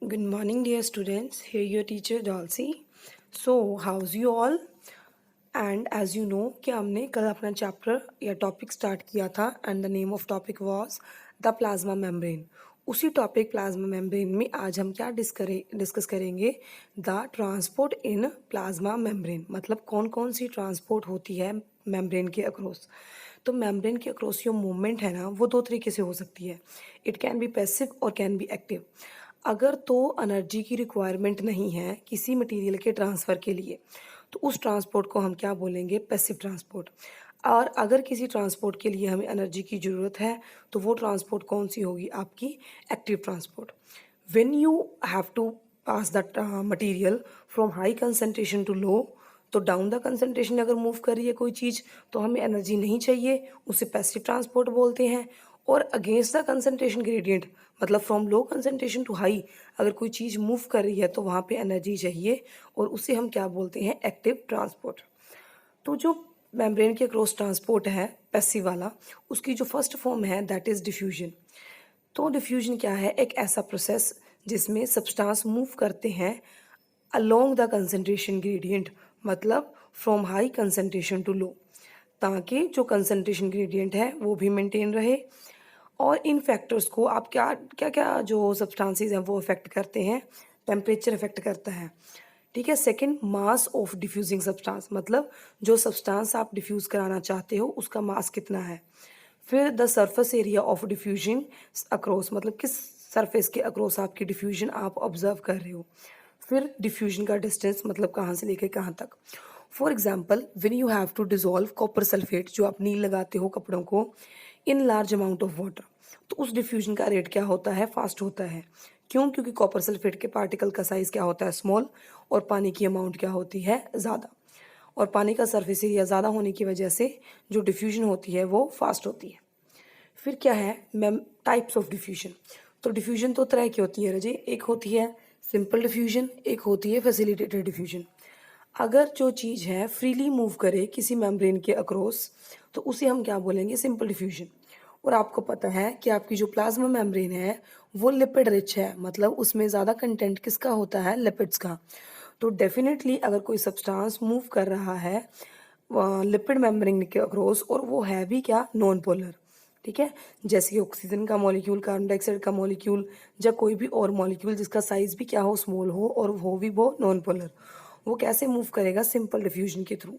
Good morning, dear students. Here your teacher Dalsy. So, how's you all? And as you know कि हमने कल अपना chapter या topic start किया था and the name of topic was the plasma membrane. उसी topic plasma membrane में आज हम क्या डिस्कस करेंगे, the transport in plasma membrane. मतलब कौन कौन सी ट्रांसपोर्ट होती है मेम्ब्रेन के अक्रॉस। तो मेम्ब्रेन के अक्रॉस जो मूवमेंट है ना, वो दो तरीके से हो सकती है। इट कैन बी पैसिव और कैन बी एक्टिव। अगर तो एनर्जी की रिक्वायरमेंट नहीं है किसी मटेरियल के ट्रांसफ़र के लिए, तो उस ट्रांसपोर्ट को हम क्या बोलेंगे, पैसिव ट्रांसपोर्ट। और अगर किसी ट्रांसपोर्ट के लिए हमें एनर्जी की ज़रूरत है, तो वो ट्रांसपोर्ट कौन सी होगी, आपकी active transport. When you have to pass that material from high concentration to low, तो डाउन द कंसंट्रेशन अगर मूव कर रही है कोई चीज़ तो हमें एनर्जी नहीं चाहिए, उसे पैसिव ट्रांसपोर्ट बोलते हैं। और अगेंस्ट द कंसंट्रेशन ग्रेडियंट, मतलब from low concentration to high, अगर कोई चीज़ मूव कर रही है तो वहाँ पे एनर्जी चाहिए, और उसे हम क्या बोलते हैं, एक्टिव ट्रांसपोर्ट। तो जो मेम्ब्रेन के क्रॉस ट्रांसपोर्ट है पैसिव वाला, उसकी जो फर्स्ट फॉर्म है दैट इज़ डिफ्यूजन। तो डिफ्यूजन क्या है, एक ऐसा प्रोसेस जिसमें सब्सटेंस मूव करते हैं अलोंग द कंसंट्रेशन ग्रेडियंट, मतलब फ्रॉम हाई कंसंट्रेशन टू लो, ताकि जो कंसंट्रेशन ग्रेडियंट है वो भी मेंटेन रहे। और इन फैक्टर्स को आप क्या क्या क्या जो सब्सटेंसेस हैं वो अफेक्ट करते हैं, टेम्परेचर अफेक्ट करता है, ठीक है। Second, mass of diffusing substance, मतलब जो सब्सटेंस आप डिफ्यूज कराना चाहते हो उसका मास कितना है। फिर the surface area of diffusion across, मतलब किस सरफेस के अक्रॉस आपकी डिफ्यूजन आप ऑब्जर्व कर रहे हो। फिर डिफ्यूजन का डिस्टेंस, मतलब कहाँ से लेकर कहाँ तक। For example, when you have to dissolve copper sulphate, जो आप नील लगाते हो कपड़ों को, in large amount of water, तो उस डिफ्यूजन का रेट क्या होता है, फास्ट होता है। क्यों? क्योंकि कॉपर सल्फेट के पार्टिकल का साइज क्या होता है, स्मॉल, और पानी की अमाउंट क्या होती है, ज़्यादा। और पानी का सरफेस एरिया ज़्यादा होने की वजह से जो डिफ्यूजन होती है वो फास्ट होती है। फिर क्या है मैम, टाइप्स ऑफ डिफ्यूजन। तो डिफ्यूजन दो तरह की होती है रजे, एक होती है सिंपल डिफ्यूजन, एक होती है फैसिलिटेटेड डिफ्यूजन। अगर जो चीज़ है फ्रीली मूव करे किसी मेम्ब्रेन के अक्रॉस, तो उसे हम क्या बोलेंगे, सिंपल डिफ्यूजन। और आपको पता है कि आपकी जो प्लाज्मा मेम्ब्रेन है वो लिपिड रिच है, मतलब उसमें ज़्यादा कंटेंट किसका होता है, लिपिड्स का। तो डेफिनेटली अगर कोई सब्सटेंस मूव कर रहा है लिपिड मेम्ब्रेन के अक्रॉस, और वो है भी क्या, नॉन पोलर, ठीक है। जैसे कि ऑक्सीजन का मॉलिक्यूल, कार्बन डाइऑक्साइड का मॉलिक्यूल, या कोई भी और मॉलिक्यूल जिसका साइज भी क्या हो, स्मॉल हो, और हो भी वो नॉन पोलर, वो कैसे मूव करेगा, सिंपल डिफ्यूजन के थ्रू।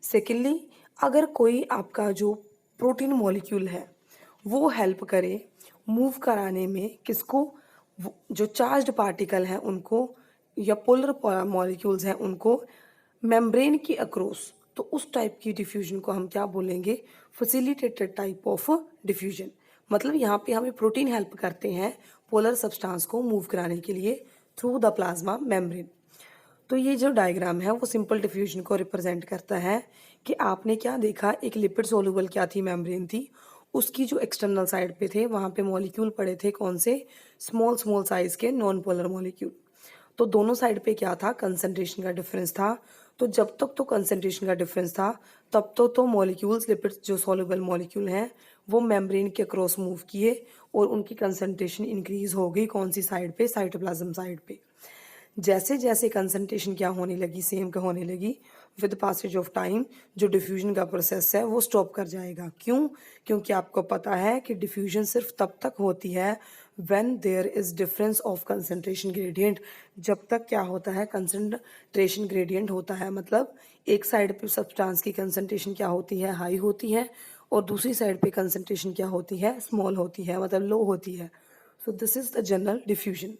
सेकेंडली, अगर कोई आपका जो प्रोटीन मॉलिक्यूल है वो हेल्प करे मूव कराने में किसको, जो चार्ज्ड पार्टिकल हैं उनको, या पोलर मॉलिक्यूल्स हैं उनको, मेम्ब्रेन की अक्रॉस, तो उस टाइप की डिफ्यूजन को हम क्या बोलेंगे, फैसिलिटेटेड टाइप ऑफ डिफ्यूजन। मतलब यहाँ पे हमें प्रोटीन हेल्प करते हैं पोलर सब्सटेंस को मूव कराने के लिए थ्रू द प्लाज्मा मेम्ब्रेन। तो ये जो डायग्राम है वो सिंपल डिफ्यूजन को रिप्रेजेंट करता है कि आपने क्या देखा, एक लिपिड सोलुबल क्या थी, मेम्ब्रेन थी, उसकी जो एक्सटर्नल साइड पे थे वहाँ पे मॉलिक्यूल पड़े थे, कौन से, स्मॉल स्मॉल साइज के नॉन पोलर मॉलिक्यूल। तो दोनों साइड पे क्या था, कंसंट्रेशन का डिफरेंस था। तो जब तक तो कंसंट्रेशन का डिफरेंस था तब तो मॉलिक्यूल्स, लिपिड्स जो सॉल्युबल मॉलिक्यूल हैं, वो मेम्ब्रेन के क्रॉस मूव किए और उनकी कंसंट्रेशन इंक्रीज हो गई, कौन सी साइड पे, साइटोप्लाज्म साइड पे। जैसे जैसे कंसंट्रेशन क्या होने लगी, सेम का होने लगी, विद पासेज ऑफ टाइम जो डिफ्यूजन का प्रोसेस है वो स्टॉप कर जाएगा। क्यों? क्योंकि आपको पता है कि डिफ्यूजन सिर्फ तब तक होती है when there is difference of concentration gradient. जब तक क्या होता है, कंसंट्रेशन ग्रेडियंट होता है, मतलब एक साइड पे सब्सटेंस की कंसंट्रेशन क्या होती है, हाई होती है, और दूसरी साइड पे कंसंट्रेशन क्या होती है, स्मॉल होती है, मतलब लो होती है। So this is the general diffusion.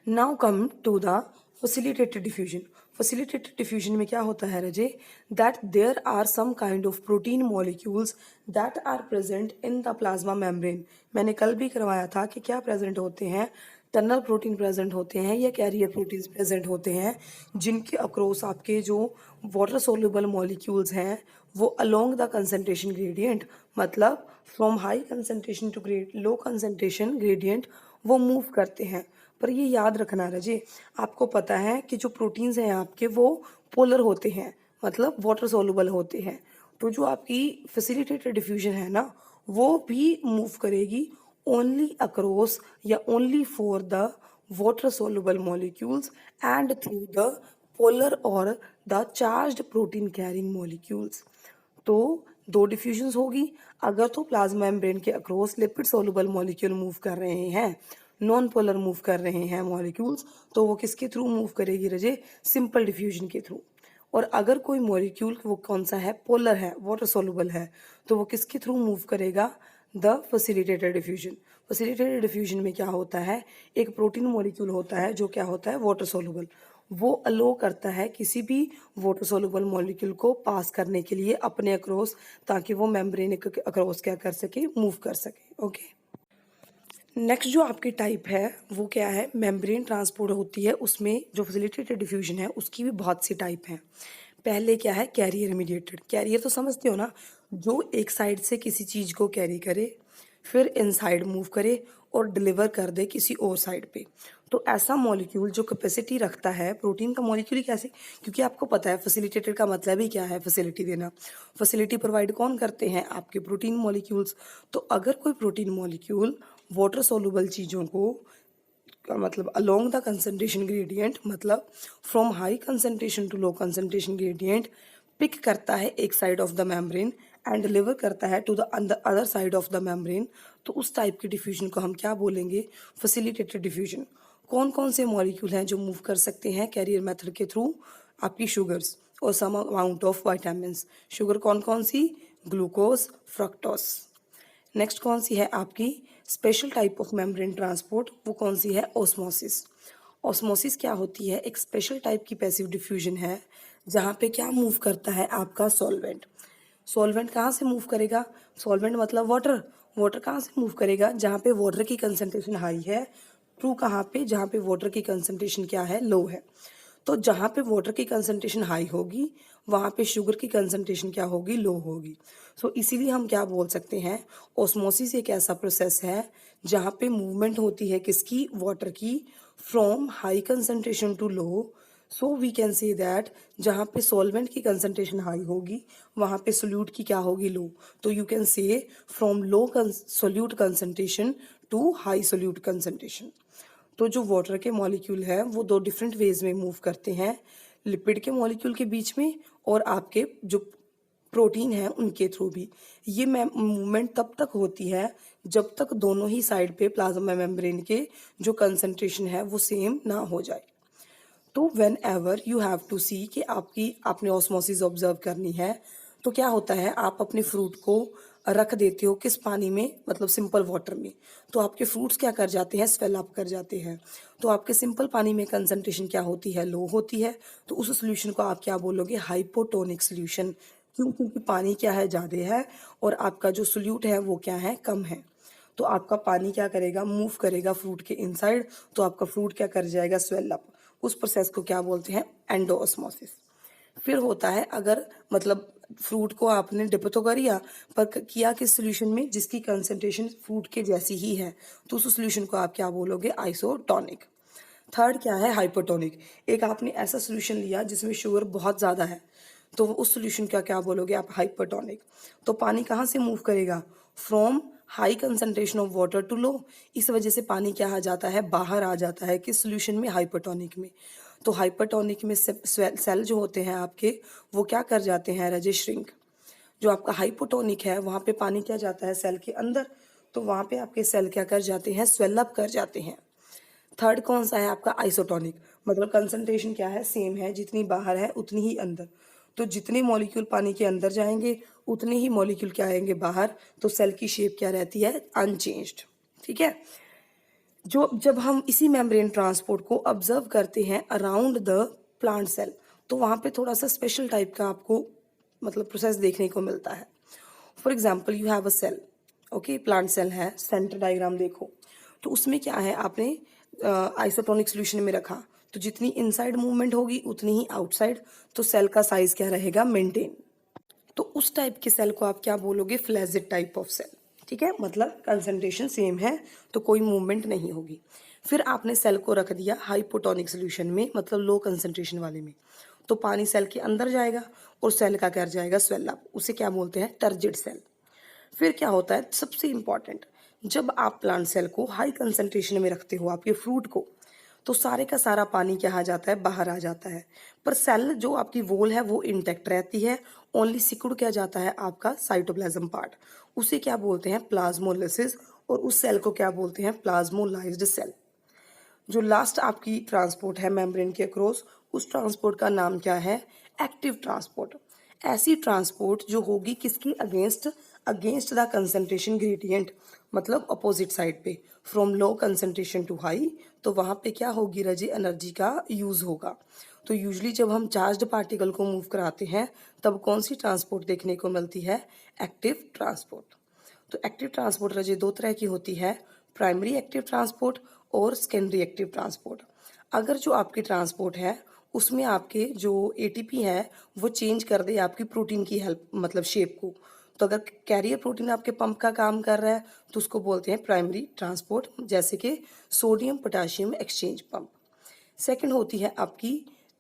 Now come to the facilitated diffusion. Facilitated diffusion में क्या होता है रजे, that there are some kind of protein molecules that are present in the plasma membrane. मैंने कल भी करवाया था कि क्या प्रेजेंट होते हैं, टनल प्रोटीन प्रेजेंट होते हैं या कैरियर प्रोटीन्स प्रेजेंट होते हैं, जिनके अक्रॉस आपके जो वाटर सोल्यूबल मॉलिक्यूल्स हैं वो अलोंग द कंसंट्रेशन ग्रेडियंट, मतलब from high concentration to low concentration gradient, वो मूव करते हैं। पर ये याद रखना रजे, आपको पता है कि जो प्रोटीन्स हैं आपके वो पोलर होते हैं, मतलब वाटर सोलुबल होते हैं। तो जो आपकी फैसिलिटेटेड डिफ्यूजन है ना, वो भी मूव करेगी ओनली अक्रॉस या only for the water soluble molecules and through the polar or the charged protein carrying molecules. तो दो डिफ्यूजन्स होगी। अगर तो प्लाज्मा मेम्ब्रेन के across lipid soluble molecule move कर रहे हैं, नॉन पोलर मूव कर रहे हैं मॉलिक्यूल्स, तो वो किसके थ्रू मूव करेगी रजे? सिंपल डिफ्यूजन के थ्रू। और अगर कोई मॉलिक्यूल वो कौन सा है? पोलर है, वाटर सोलुबल है, तो वो किसके थ्रू मूव करेगा? The facilitated diffusion. Facilitated diffusion में क्या होता है? एक प्रोटीन मॉलिक्यूल होता है जो क्या होता है? Water soluble. वो अलो करता है किसी भी वाटर सोलुबल मॉलिक्यूल को पास करने के लिए अपने अक्रॉस, ताकि वो मेम्ब्रेन के अक्रॉस क्या कर सके? मूव कर सके। ओके। नेक्स्ट जो आपकी टाइप है वो क्या है? मेम्ब्रेन ट्रांसपोर्ट होती है, उसमें जो फैसिलिटेटेड डिफ्यूजन है उसकी भी बहुत सी टाइप हैं। पहले क्या है? Career mediated. कैरियर तो समझते हो ना, जो एक साइड से किसी चीज़ को कैरी करे, फिर इनसाइड मूव करे और डिलीवर कर दे किसी और साइड पे। तो ऐसा मॉलिक्यूल जो कैपेसिटी रखता है, प्रोटीन का मॉलिक्यूल ही कैसे? क्योंकि आपको पता है फैसिलिटेटेड का मतलब ही क्या है? फैसिलिटी देना। फैसिलिटी प्रोवाइड कौन करते हैं? आपके प्रोटीन मॉलिक्यूल्स। तो अगर कोई प्रोटीन मॉलिक्यूल वाटर सोलुबल चीज़ों को मतलब अलोंग द कंसंट्रेशन ग्रेडियंट, मतलब from high concentration to low concentration gradient pick करता है एक side of the membrane and deliver करता है to the other side of the membrane, तो उस टाइप की डिफ्यूजन को हम क्या बोलेंगे? Facilitated diffusion. कौन कौन से मॉलिक्यूल हैं जो मूव कर सकते हैं कैरियर मेथड के थ्रू? आपकी शुगर्स और some amount of vitamins. Sugar कौन कौन सी? Glucose, fructose. नेक्स्ट कौन सी है आपकी special type of membrane transport? वो कौन सी है? ऑस्मोसिस। ऑस्मोसिस क्या होती है? एक स्पेशल टाइप की पैसिव डिफ्यूजन है जहाँ पे क्या मूव करता है? आपका सॉल्वेंट। सॉल्वेंट कहाँ से मूव करेगा? सॉल्वेंट मतलब वाटर। वाटर कहाँ से मूव करेगा? जहाँ पे वाटर की कंसंट्रेशन हाई है। ट्रू कहाँ पे? जहाँ पे वाटर की कंसंट्रेशन क्या है? लो है। तो जहाँ पे वाटर की कंसंट्रेशन हाई होगी वहाँ पे शुगर की कंसंट्रेशन क्या होगी? लो होगी। सो इसीलिए हम क्या बोल सकते हैं? ऑस्मोसिस एक ऐसा प्रोसेस है जहाँ पे मूवमेंट होती है किसकी? वाटर की, from high concentration to low. So we can say that जहाँ पे सॉल्वेंट की कंसंट्रेशन हाई होगी वहाँ पे सोल्यूट की क्या होगी? लो। तो you can say from low solute concentration to high solute concentration. तो जो वाटर के मॉलिक्यूल है वो दो डिफरेंट वेज में मूव करते हैं, लिपिड के मॉलिक्यूल के बीच में और आपके जो प्रोटीन है उनके थ्रू भी। ये मूवमेंट तब तक होती है जब तक दोनों ही साइड पे प्लाज्मा मेम्ब्रेन के जो कंसंट्रेशन है वो सेम ना हो जाए। तो whenever you have to see कि आपने ऑस्मोसिस ऑब्जर्व करनी है, तो क्या होता है? आप अपने फ्रूट को रख देते हो किस पानी में? मतलब सिंपल वाटर में। तो आपके फ्रूट्स क्या कर जाते हैं? स्वेल अप कर जाते हैं। तो आपके सिंपल पानी में कंसंट्रेशन क्या होती है? लो होती है। तो उस सोल्यूशन को आप क्या बोलोगे? Hypotonic solution. क्यों? क्योंकि पानी क्या है? ज़्यादा है और आपका जो सोल्यूट है वो क्या है? कम है। तो आपका पानी क्या करेगा? मूव करेगा फ्रूट के इनसाइड, तो आपका फ्रूट क्या कर जाएगा? Swell up. उस प्रोसेस को क्या बोलते हैं? एंडोऑस्मोसिस। फिर होता है अगर मतलब फ्रूट को आपने डिप तो कर लिया, पर किया किस सोल्यूशन में? जिसकी कंसंट्रेशन फ्रूट के जैसी ही है, तो उस सोल्यूशन को आप क्या बोलोगे? आइसोटोनिक। थर्ड क्या है? हाइपोटोनिक। एक आपने ऐसा सोल्यूशन लिया जिसमें शुगर बहुत ज़्यादा है, तो उस सोल्यूशन का क्या बोलोगे आप? हाइपोटोनिक। तो पानी कहाँ से मूव करेगा? From high concentration of water to low. इस वजह से पानी क्या आ जाता है? बाहर आ जाता है किस सोल्यूशन में? हाइपोटोनिक में। तो हाइपोटोनिक में सेल जो होते हैं आपके वो क्या कर जाते हैं? रजे श्रिंक। जो आपका हाइपोटोनिक है वहाँ पे पानी क्या जाता है? सेल के अंदर। तो वहाँ पे आपके सेल क्या कर जाते हैं? स्वेल अप कर जाते हैं। थर्ड कौन सा है आपका? आइसोटोनिक। मतलब कंसंट्रेशन क्या है? सेम है, जितनी बाहर है उतनी ही अंदर। तो जितने मॉलिक्यूल पानी के अंदर जाएंगे उतने ही मॉलिक्यूल क्या आएंगे? बाहर। तो सेल की शेप क्या रहती है? अनचेंज्ड। ठीक है। जो जब हम इसी मेम्ब्रेन ट्रांसपोर्ट को ऑब्जर्व करते हैं अराउंड द प्लांट सेल, तो वहाँ पे थोड़ा सा स्पेशल टाइप का आपको मतलब प्रोसेस देखने को मिलता है। For example you have a cell, okay, plant cell है, सेंटर डायग्राम देखो। तो उसमें क्या है? आपने आइसोटोनिक सोल्यूशन में रखा, तो जितनी इनसाइड मूवमेंट होगी उतनी ही आउटसाइड। तो सेल का साइज क्या रहेगा? मेंटेन। तो उस टाइप के सेल को आप क्या बोलोगे? फ्लैजिड टाइप ऑफ सेल। ठीक है, मतलब कंसंट्रेशन सेम है तो कोई मूवमेंट नहीं होगी। फिर आपने सेल को रख दिया हाइपोटोनिक सोल्यूशन में, मतलब लो कंसंट्रेशन वाले में, तो पानी सेल के अंदर जाएगा और सेल का कर जाएगा स्वेल अप। उसे क्या बोलते हैं? Turgid cell. फिर क्या होता है? सबसे इंपॉर्टेंट, जब आप प्लांट सेल को हाई कंसंट्रेशन में रखते हो आपके फ्रूट को, तो सारे का सारा पानी क्या आ जाता है, बाहर आ जाता है। पर सेल जो आपकी वॉल है वो इंटैक्ट रहती है, ओनली सिकुड़ क्या जाता है आपका साइटोप्लाज्म पार्ट, उसे क्या बोलते हैं, प्लाज्मोलिसिस, और उस सेल को क्या बोलते हैं, प्लाज्मोलाइज्ड सेल। जो लास्ट आपकी ट्रांसपोर्ट है मेम्ब्रेन के अक्रॉस, उस ट्रांसपोर्ट का नाम क्या है, एक्टिव ट्रांसपोर्ट। ऐसी ट्रांसपोर्ट जो होगी किसकी against, against the concentration gradient, मतलब अपोजिट साइड पे, from low concentration to high, तो वहाँ पे क्या होगी रजी, एनर्जी का यूज होगा। तो यूजली जब हम चार्ज्ड पार्टिकल को मूव कराते हैं तब कौन सी ट्रांसपोर्ट देखने को मिलती है, एक्टिव ट्रांसपोर्ट। तो एक्टिव ट्रांसपोर्ट रजे दो तरह की होती है, प्राइमरी एक्टिव ट्रांसपोर्ट और सेकेंडरी एक्टिव ट्रांसपोर्ट। अगर जो आपकी ट्रांसपोर्ट है उसमें आपके जो एटीपी है वो चेंज कर दे आपकी प्रोटीन की हेल्प, मतलब शेप को, तो अगर कैरियर प्रोटीन आपके पंप का काम कर रहा है तो उसको बोलते हैं प्राइमरी ट्रांसपोर्ट, जैसे कि sodium potassium exchange pump. Second होती है आपकी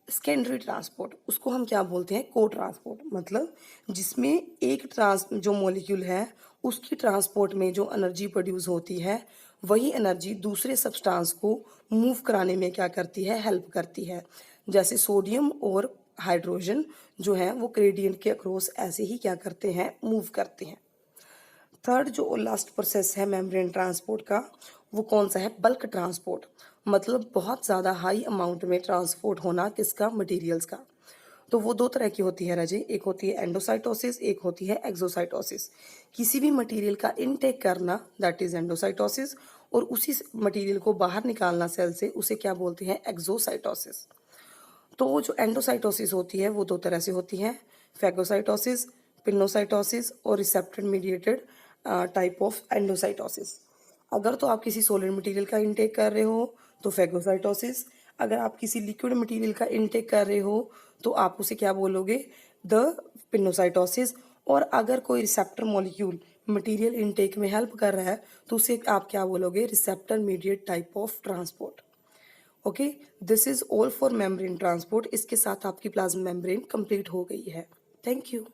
सेकेंडरी ट्रांसपोर्ट, उसको हम क्या बोलते हैं, को ट्रांसपोर्ट, मतलब जिसमें एक जो मॉलिक्यूल है उसकी ट्रांसपोर्ट में जो एनर्जी प्रोड्यूस होती है वही एनर्जी दूसरे सब्सटेंस को मूव कराने में क्या करती है, हेल्प करती है। जैसे सोडियम और हाइड्रोजन जो है वो ग्रेडियंट के अक्रॉस ऐसे ही क्या करते हैं, मूव करते हैं। थर्ड जो लास्ट प्रोसेस है मेम्ब्रेन ट्रांसपोर्ट का, वो कौन सा है, बल्क ट्रांसपोर्ट, मतलब बहुत ज़्यादा हाई अमाउंट में ट्रांसपोर्ट होना किसका, मटेरियल्स का। तो वो दो तरह की होती है राजे, एक होती है एंडोसाइटोसिस, एक होती है एक्सोसाइटोसिस। किसी भी मटेरियल का इनटेक करना दैट इज एंडोसाइटोसिस, और उसी मटेरियल को बाहर निकालना सेल से उसे क्या बोलते हैं, एक्सोसाइटोसिस। तो जो एंडोसाइटोसिस होती है वो दो तरह से होती है, फैगोसाइटोसिस, पिनोसाइटोसिस और receptor mediated type of endocytosis. अगर तो आप किसी सॉलिड मटेरियल का इनटेक कर रहे हो तो फैगोसाइटोसिस, अगर आप किसी लिक्विड मटेरियल का इनटेक कर रहे हो तो आप उसे क्या बोलोगे, द पिनोसाइटोसिस। और अगर कोई रिसेप्टर मॉलिक्यूल मटेरियल इनटेक में हेल्प कर रहा है तो उसे आप क्या बोलोगे, receptor mediate type of transport. Okay, this is all for membrane transport. इसके साथ आपकी प्लाज्मा मेम्ब्रेन कंप्लीट हो गई है। Thank you.